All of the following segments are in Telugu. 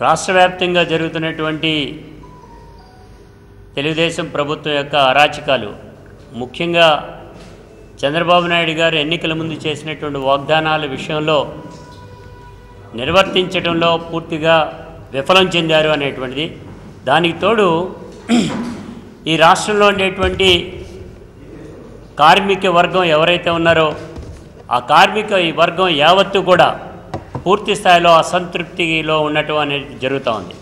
రాష్ట్ర వ్యాప్తంగా జరుగుతున్నటువంటి తెలుగుదేశం ప్రభుత్వం యొక్క అరాచకాలు, ముఖ్యంగా చంద్రబాబు నాయుడు గారు ఎన్నికల ముందు చేసినటువంటి వాగ్దానాల విషయంలో నిర్వర్తించడంలో పూర్తిగా విఫలం చెందారు అనేటువంటిది. దానికి తోడు ఈ రాష్ట్రంలో ఉండేటువంటి కార్మిక వర్గం ఎవరైతే ఉన్నారో ఆ కార్మిక వర్గం యావత్తు కూడా పూర్తి స్థాయిలో అసంతృప్తిలో ఉండటం అనేది జరుగుతూ ఉంది.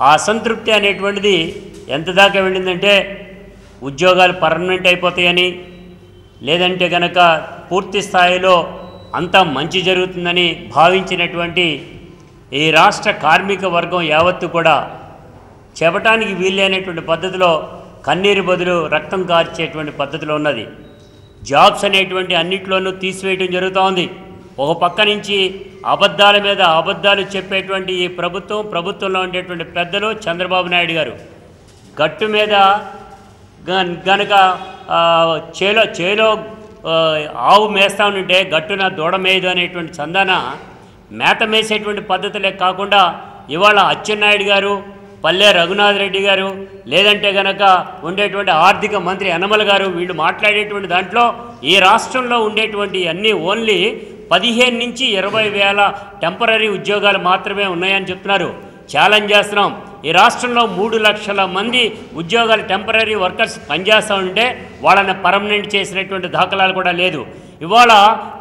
ఆ అసంతృప్తి అనేటువంటిది ఎంత దాకా వెళ్ళిందంటే ఉద్యోగాలు పర్మనెంట్ అయిపోతాయని, లేదంటే కనుక పూర్తి స్థాయిలో అంతా మంచి జరుగుతుందని భావించినటువంటి ఈ రాష్ట్ర కార్మిక వర్గం యావత్తు కూడా చెప్పటానికి వీలైనటువంటి పద్ధతిలో కన్నీరు బదులు రక్తం కార్చేటువంటి పద్ధతిలో ఉన్నది. జాబ్స్ అనేటువంటి అన్నిట్లోనూ తీసివేయడం జరుగుతూ ఉంది. ఒక పక్క నుంచి అబద్ధాల మీద అబద్ధాలు చెప్పేటువంటి ఈ ప్రభుత్వంలో ఉండేటువంటి పెద్దలు చంద్రబాబు నాయుడు గారు గట్టు మీద గనక చేలో ఆవు మేస్తా ఉంటే గట్టున దూడ మేయదు అనేటువంటి చందాన మేత మేసేటువంటి పద్ధతులే కాకుండా ఇవాళ అచ్చెన్నాయుడు గారు, పల్లె రఘునాథ్ రెడ్డి గారు, లేదంటే కనుక ఉండేటువంటి ఆర్థిక మంత్రి యనమల గారు వీళ్ళు మాట్లాడేటువంటి దాంట్లో ఈ రాష్ట్రంలో ఉండేటువంటి అన్నీ ఓన్లీ 15 నుంచి 20 వేల టెంపరీ ఉద్యోగాలు మాత్రమే ఉన్నాయని చెప్తున్నారు. ఛాలెంజ్ చేస్తున్నాం. ఈ రాష్ట్రంలో 3 లక్షల మంది ఉద్యోగాలు టెంపరీ వర్కర్స్ పనిచేస్తూ ఉంటే వాళ్ళని పర్మనెంట్ చేసినటువంటి దాఖలాలు కూడా లేదు. ఇవాళ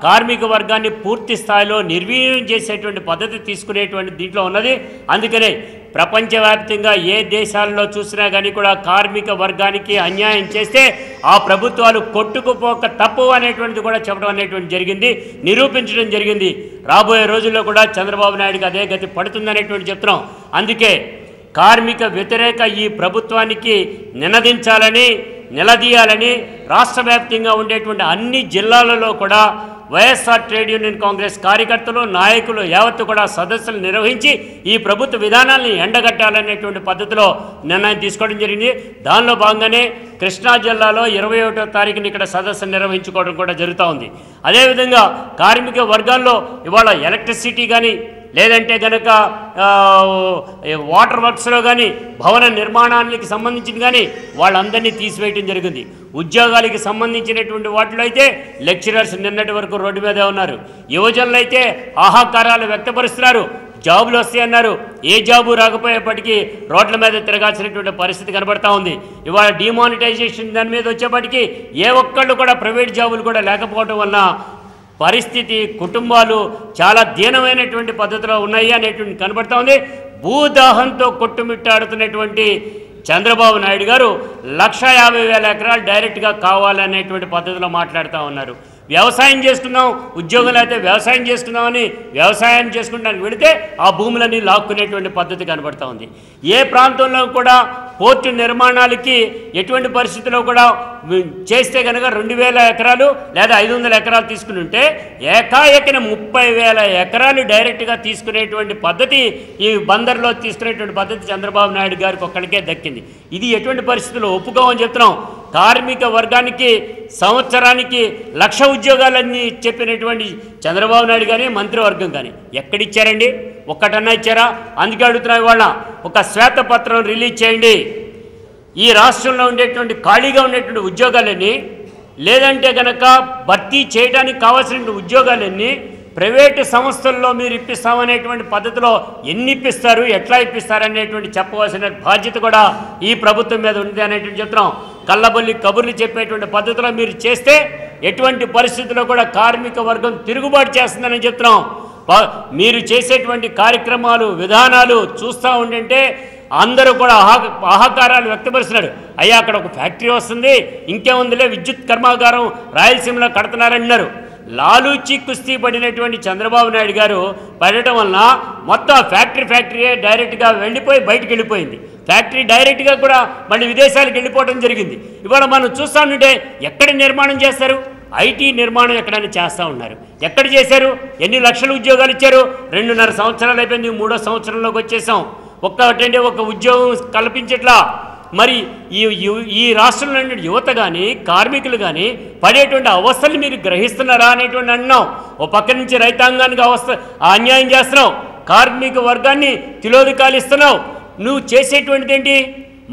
కార్మిక వర్గాన్ని పూర్తి స్థాయిలో నిర్వీర్యం చేసేటువంటి పద్ధతి తీసుకునేటువంటి దీంట్లో ఉన్నది. అందుకనే ప్రపంచవ్యాప్తంగా ఏ దేశాల్లో చూసినా కానీ కూడా కార్మిక వర్గానికి అన్యాయం చేస్తే ఆ ప్రభుత్వాలు కొట్టుకుపోక తప్పు అనేటువంటిది కూడా చెప్పడం అనేటువంటి జరిగింది, నిరూపించడం జరిగింది. రాబోయే రోజుల్లో కూడా చంద్రబాబు నాయుడుకి అదే గతి పడుతుందనేటువంటి చెప్తున్నాం. అందుకే కార్మిక వ్యతిరేక ఈ ప్రభుత్వానికి నిలదీయాలని రాష్ట్ర వ్యాప్తంగా ఉండేటువంటి అన్ని జిల్లాలలో కూడా వైఎస్ఆర్ ట్రేడ్ యూనియన్ కాంగ్రెస్ కార్యకర్తలు, నాయకులు యావత్తు కూడా సదస్సులు నిర్వహించి ఈ ప్రభుత్వ విధానాన్ని ఎండగట్టాలనేటువంటి పద్ధతిలో నిర్ణయం తీసుకోవడం జరిగింది. దానిలో భాగంగానే కృష్ణా జిల్లాలో 21వ తారీఖున ఇక్కడ సదస్సు నిర్వహించుకోవడం కూడా జరుగుతూ ఉంది. అదేవిధంగా కార్మిక వర్గాల్లో ఇవాళ ఎలక్ట్రిసిటీ కానీ, లేదంటే కనుక వాటర్ వర్క్స్లో కానీ, భవన నిర్మాణానికి సంబంధించిన కానీ వాళ్ళందరినీ తీసివేయడం జరిగింది. ఉద్యోగాలకి సంబంధించినటువంటి వాటిలో అయితే లెక్చరర్స్ నిన్నటి వరకు రోడ్డు మీదే ఉన్నారు. యువజనులు అయితే ఆహాకారాలు వ్యక్తపరుస్తున్నారు. జాబులు వస్తాయన్నారు. ఏ జాబు రాకపోయేపటికీ రోడ్ల మీద తిరగాల్సినటువంటి పరిస్థితి కనబడతా ఉంది. ఇవాళ డిమానిటైజేషన్ దాని మీద వచ్చేపటికి ఏ ఒక్కళ్ళు కూడా ప్రైవేట్ జాబులు కూడా లేకపోవడం వలన పరిస్థితి, కుటుంబాలు చాలా దీనమైనటువంటి పద్ధతిలో ఉన్నాయి అనేటువంటి కనబడతా ఉంది. భూదాహంతో కొట్టుమిట్టాడుతున్నటువంటి చంద్రబాబు నాయుడు గారు 1,50,000 ఎకరాలు డైరెక్ట్గా కావాలనేటువంటి పద్ధతిలో మాట్లాడుతూ ఉన్నారు. వ్యవసాయం చేసుకుందాం, ఉద్యోగులు అయితే వ్యవసాయం చేసుకుందామని వ్యవసాయం చేసుకుంటానికి వెళితే ఆ భూములన్నీ లాక్కునేటువంటి పద్ధతి కనబడతా ఉంది. ఏ ప్రాంతంలో కూడా పోర్టు నిర్మాణాలకి ఎటువంటి పరిస్థితిలో కూడా చేస్తే కనుక 2,000 ఎకరాలు లేదా 500 ఎకరాలు తీసుకుని ఉంటే ఏకాఏకిన 30,000 ఎకరాలు డైరెక్ట్గా తీసుకునేటువంటి పద్ధతి, ఈ బందర్లో తీసుకునేటువంటి పద్ధతి చంద్రబాబు నాయుడు గారికి ఒక్కడికే దక్కింది. ఇది ఎటువంటి పరిస్థితుల్లో ఒప్పుకోమని చెప్తున్నాం. కార్మిక వర్గానికి సంవత్సరానికి 1,00,000 ఉద్యోగాలన్నీ చెప్పినటువంటి చంద్రబాబు నాయుడు కానీ మంత్రివర్గం కానీ ఎక్కడిచ్చారండి? ఒక్కటన్నా ఇచ్చారా? అందుకే అడుగుతున్నా, ఇవాళ ఒక శ్వేతపత్రం రిలీజ్ చేయండి. ఈ రాష్ట్రంలో ఉండేటువంటి ఖాళీగా ఉండేటువంటి ఉద్యోగాలన్నీ, లేదంటే కనుక భర్తీ చేయడానికి కావాల్సిన ఉద్యోగాలన్నీ ప్రైవేటు సంస్థల్లో మీరు ఇప్పిస్తామనేటువంటి పద్ధతిలో ఎన్ని ఇప్పిస్తారు, ఎట్లా ఇప్పిస్తారనేటువంటి చెప్పవలసిన బాధ్యత కూడా ఈ ప్రభుత్వం మీద ఉంది అనేటువంటి చెప్తున్నాం. కళ్ళబొల్లి కబుర్లు చెప్పేటువంటి పద్ధతిలో మీరు చేస్తే ఎటువంటి పరిస్థితుల్లో కూడా కార్మిక వర్గం తిరుగుబాటు చేస్తుందని చెప్తున్నాం. మీరు చేసేటువంటి కార్యక్రమాలు, విధానాలు చూస్తూ ఉంటే అందరూ కూడా ఆహాకారాలు వ్యక్తపరుస్తున్నాడు. అయ్యా అక్కడ ఒక ఫ్యాక్టరీ వస్తుంది, ఇంకేముందిలే విద్యుత్ కర్మాగారం రాయలసీమలో కడుతున్నారన్నారు. లాలూచి కుస్తీ పడినటువంటి చంద్రబాబు నాయుడు గారు పడటం వలన మొత్తం ఫ్యాక్టరీయే డైరెక్ట్గా వెళ్ళిపోయి బయటకు వెళ్ళిపోయింది. ఫ్యాక్టరీ డైరెక్ట్గా కూడా మళ్ళీ విదేశాలకు వెళ్ళిపోవడం జరిగింది. ఇవాళ మనం చూస్తూ ఉంటే ఎక్కడ నిర్మాణం చేస్తారు? ఐటీ నిర్మాణం ఎక్కడైనా చేస్తూ ఉన్నారు. ఎక్కడ చేశారు? ఎన్ని లక్షల ఉద్యోగాలు ఇచ్చారు? 2.5 సంవత్సరాలు అయిపోయింది, 3వ సంవత్సరంలోకి వచ్చేసాం. ఒక ఉద్యోగం కల్పించట్లా. మరి ఈ రాష్ట్రంలో యువత కానీ, కార్మికులు కానీ పడేటువంటి అవస్థలు మీరు గ్రహిస్తున్నారా అనేటువంటి అన్నాం. ఓ పక్క నుంచి రైతాంగానికి అన్యాయం చేస్తున్నాం, కార్మిక వర్గాన్ని తిలోదకాలిస్తున్నావు. నువ్వు చేసేటువంటిది ఏంటి?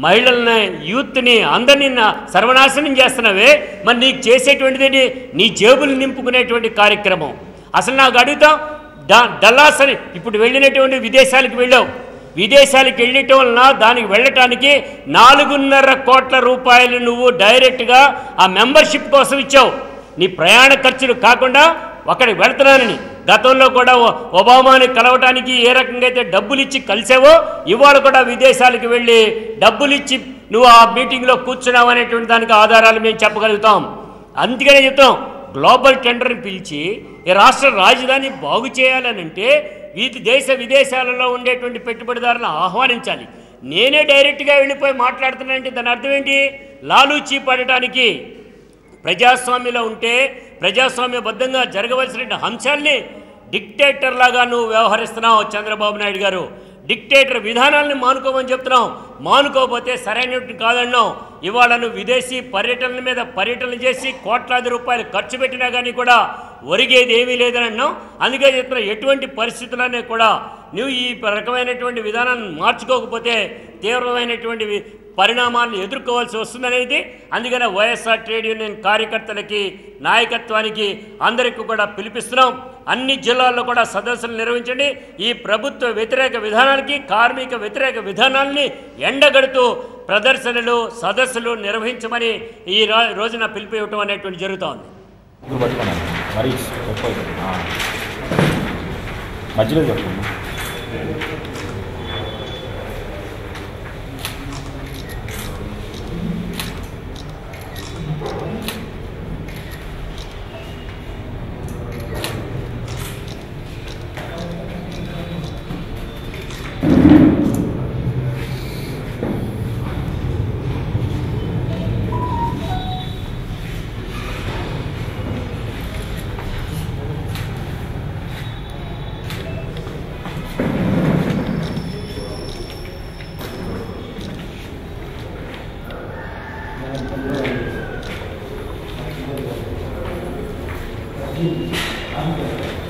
మహిళలని, యూత్ని అందరినీ సర్వనాశనం చేస్తున్నావే. మరి నీకు చేసేటువంటిది ఏంటి? నీ జేబులు నింపుకునేటువంటి కార్యక్రమం. అసలు నాకు అడుగుతాం, డల్లాస్ అని ఇప్పుడు వెళ్ళినటువంటి విదేశాలకు వెళ్ళావు. విదేశాలకు వెళ్ళటం వలన దానికి వెళ్ళటానికి 4.5 కోట్ల రూపాయలు నువ్వు డైరెక్ట్గా ఆ మెంబర్షిప్ కోసం ఇచ్చావు. నీ ప్రయాణ ఖర్చులు కాకుండా అక్కడికి వెళ్తున్నానని. గతంలో కూడా ఒబామాని కలవటానికి ఏ రకంగా అయితే డబ్బులు ఇచ్చి కలిసావో, ఇవాళ కూడా విదేశాలకు వెళ్ళి డబ్బులు ఇచ్చి నువ్వు ఆ మీటింగ్లో కూర్చున్నావు అనేటువంటి దానికి ఆధారాలు మేము చెప్పగలుగుతాం. అందుకనే చెప్తాం, గ్లోబల్ టెండర్ని పిలిచి ఈ రాష్ట్ర రాజధాని బాగు చేయాలనంటే దేశ విదేశాలలో ఉండేటువంటి పెట్టుబడిదారులను ఆహ్వానించాలి. నేనే డైరెక్ట్గా వెళ్ళిపోయి మాట్లాడుతున్నానంటే దాని అర్థం ఏంటి? లాలూచీ పడటానికి. ప్రజాస్వామ్యంలో ఉంటే ప్రజాస్వామ్యబద్ధంగా జరగవలసిన అంశాల్ని డిక్టేటర్ లాగా నువ్వు వ్యవహరిస్తున్నావు చంద్రబాబు నాయుడు గారు. డిక్టేటర్ విధానాలను మానుకోమని చెప్తున్నావు. మానుకోకపోతే సరైనటువంటి కాదన్నావు. ఇవాళ నువ్వు విదేశీ పర్యటనల మీద పర్యటనలు చేసి కోట్లాది రూపాయలు ఖర్చు పెట్టినా కానీ కూడా ఒరిగేది ఏమీ లేదని అన్నావు. అందుకే చెప్తున్నా, ఎటువంటి పరిస్థితులనే కూడా నువ్వు ఈ రకమైనటువంటి విధానాన్ని మార్చుకోకపోతే తీవ్రమైనటువంటి పరిణామాలను ఎదుర్కోవాల్సి వస్తుందనేది. అందుకనే వైఎస్ఆర్ ట్రేడ్ యూనియన్ కార్యకర్తలకి, నాయకత్వానికి అందరికీ కూడా పిలిపిస్తున్నాం. అన్ని జిల్లాల్లో కూడా సదస్సులు నిర్వహించండి. ఈ ప్రభుత్వ వ్యతిరేక విధానాలకి, కార్మిక వ్యతిరేక విధానాల్ని ఎండగడుతూ ప్రదర్శనలు, సదస్సులు నిర్వహించమని ఈ రోజున పిలుపు ఇవ్వటం అనేటువంటి జరుగుతూ ఉంది. మధ్యలో చెప్పండి. I'm good.